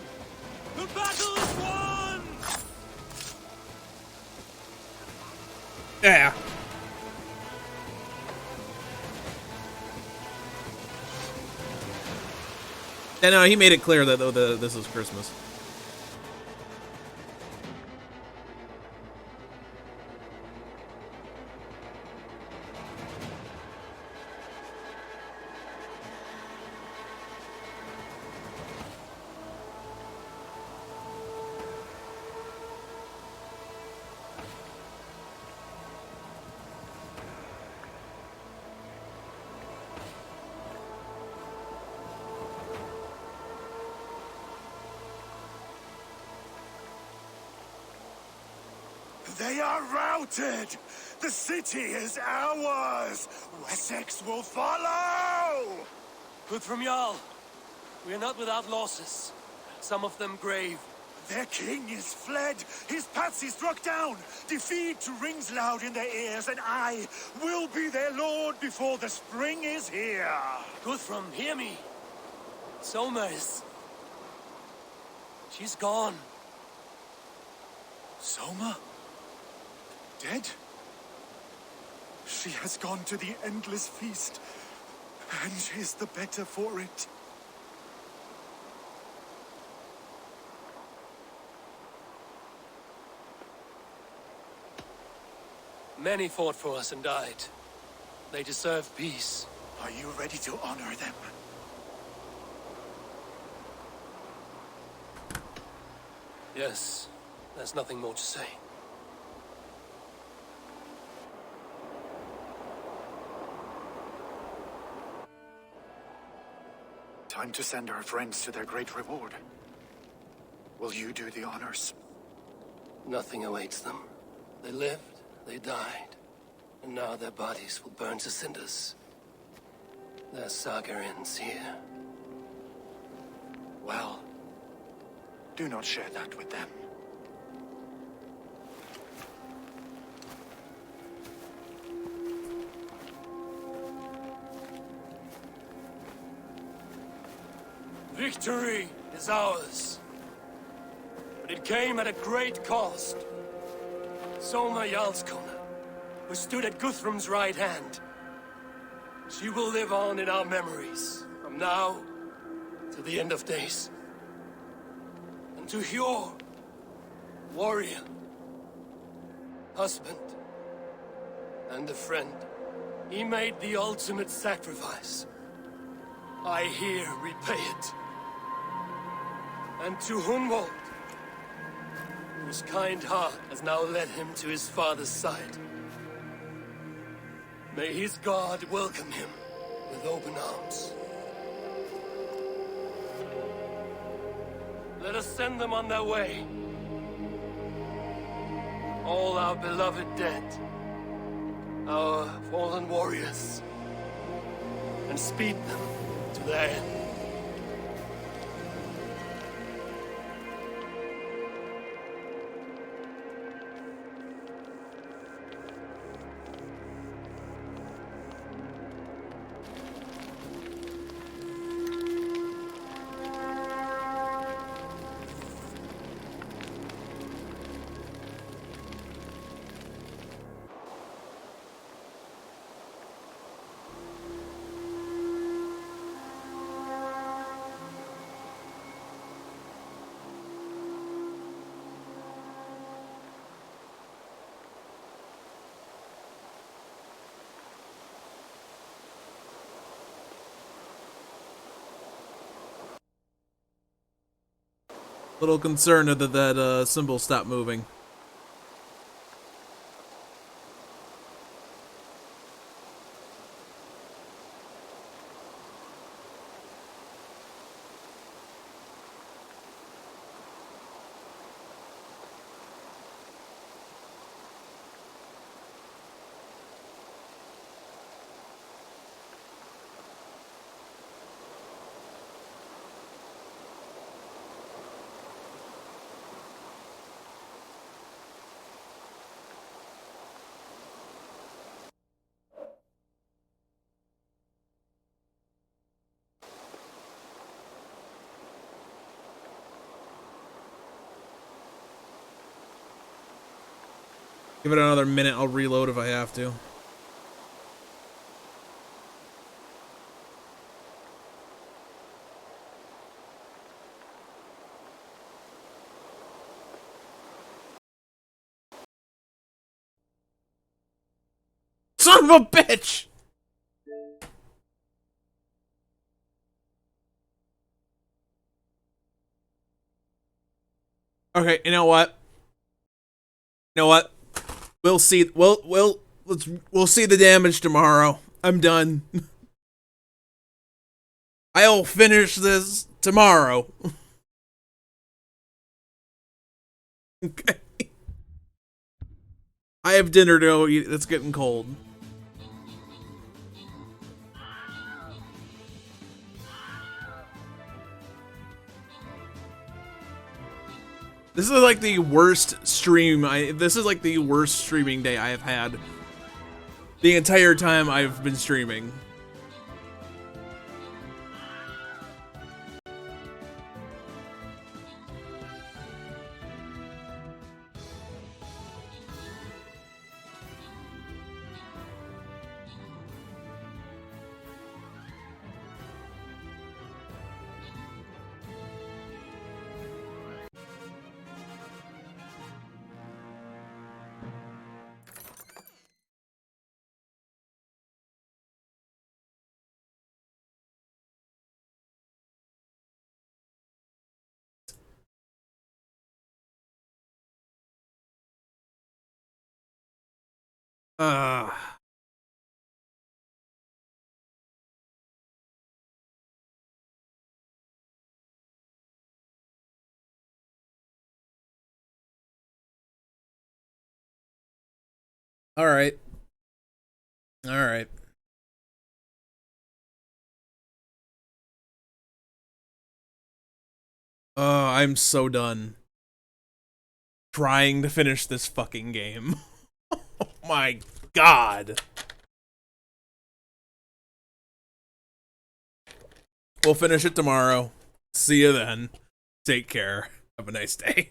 The battle is won! Yeah. And no, he made it clear that though this is Christmas. They are routed! The city is ours! Wessex will follow! Guthrum Jarl, we are not without losses. Some of them grave. Their king is fled! His patsy struck down! Defeat rings loud in their ears, and I will be their lord before the spring is here! Guthrum, hear me. Soma is... she's gone. Soma? Dead? She has gone to the endless feast, and is the better for it. Many fought for us and died. They deserve peace. Are you ready to honor them? Yes, there's nothing more to say. Time to send our friends to their great reward. Will you do the honors? Nothing awaits them. They lived, they died, and now their bodies will burn to cinders. Their saga ends here. Well, do not share that with them. Victory is ours. But it came at a great cost. Soma Jarlskona, who stood at Guthrum's right hand. She will live on in our memories, from now to the end of days. And to Hjor, warrior, husband, and a friend, he made the ultimate sacrifice. I here repay it. And to Hunwald, whose kind heart has now led him to his father's side. May his God welcome him with open arms. Let us send them on their way. All our beloved dead, our fallen warriors and speed them to their end. Little concerned that that symbol stopped moving. Give it another minute, I'll reload if I have to. Son of a bitch! Okay, you know what? You know what? We'll see. We'll see the damage tomorrow. I'm done. I'll finish this tomorrow. Okay. I have dinner to eat. It's getting cold. This is like the worst stream. This is like the worst streaming day I have had the entire time I've been streaming. All right. All right. I'm so done trying to finish this fucking game. Oh my god. We'll finish it tomorrow. See you then. Take care. Have a nice day.